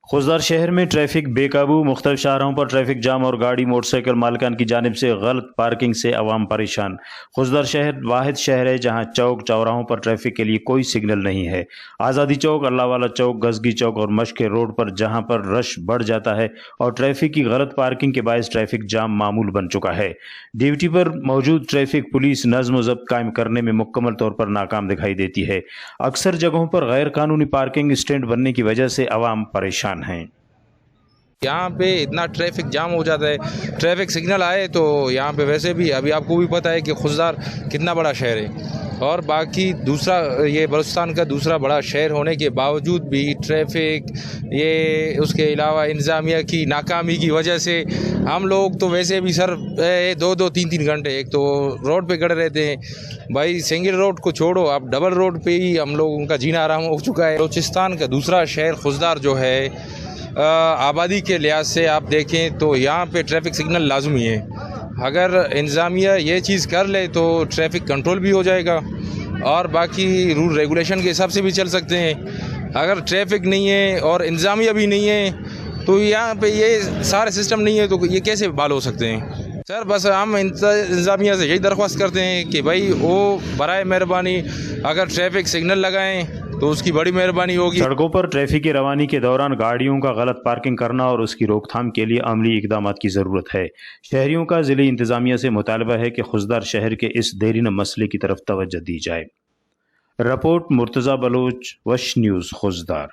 खुजदार शहर में ट्रैफिक बेकाबू, मुख्तलिफ शाहराहों पर ट्रैफिक जाम और गाड़ी मोटरसाइकिल मालिकान की जानिब से गलत पार्किंग से अवाम परेशान। खुजदार शहर वाहिद शहर है जहाँ चौक चौराहों पर ट्रैफिक के लिए कोई सिग्नल नहीं है। आज़ादी चौक, अल्लाह वाला चौक, गजगी चौक और मशके रोड पर जहाँ पर रश बढ़ जाता है और ट्रैफिक की गलत पार्किंग के बायस ट्रैफिक जाम मामूल बन चुका है। ड्यूटी पर मौजूद ट्रैफिक पुलिस नज़्म व ज़ब्त कायम करने में मुकम्मल तौर पर नाकाम दिखाई देती है। अक्सर जगहों पर गैर कानूनी पार्किंग स्टैंड बनने की वजह से अवाम परेशान हैं। यहाँ पे इतना ट्रैफिक जाम हो जाता है, ट्रैफिक सिग्नल आए तो यहाँ पे वैसे भी अभी आपको भी पता है कि खुजदार कितना बड़ा शहर है और बाकी दूसरा ये बलूचिस्तान का दूसरा बड़ा शहर होने के बावजूद भी ट्रैफिक ये उसके अलावा इंतज़ामिया की नाकामी की वजह से हम लोग तो वैसे भी सर 2-2, 3-3 घंटे एक तो रोड पे खड़े रहते हैं। भाई सिंगल रोड को छोड़ो, आप डबल रोड पे ही हम लोगों का जीना आराम हो चुका है। बलूचिस्तान का दूसरा शहर खुजदार जो है आबादी के लिहाज से आप देखें तो यहाँ पे ट्रैफिक सिग्नल लाजमी है। अगर इंतज़ामिया ये चीज़ कर ले तो ट्रैफिक कंट्रोल भी हो जाएगा और बाकी रूल रेगुलेशन के हिसाब से भी चल सकते हैं। अगर ट्रैफिक नहीं है और इंतज़ामिया भी नहीं है तो यहाँ पे ये सारे सिस्टम नहीं है तो ये कैसे बहाल हो सकते हैं। सर बस हम इंतज़ामिया से यही दरख्वास्त करते हैं कि भाई वो बराए मेहरबानी अगर ट्रैफिक सिग्नल लगाएं तो उसकी बड़ी मेहरबानी होगी। सड़कों पर ट्रैफिक की रवानी के दौरान गाड़ियों का गलत पार्किंग करना और उसकी रोकथाम के लिए अमली इकदाम की ज़रूरत है। शहरियों का ज़िली इंतज़ामिया से मुतालबा है कि खुजदार शहर के इस देरीन मसले की तरफ तवज्जो दी जाए। रिपोर्ट मुर्तज़ा बलोच, वश न्यूज़, खुजदार।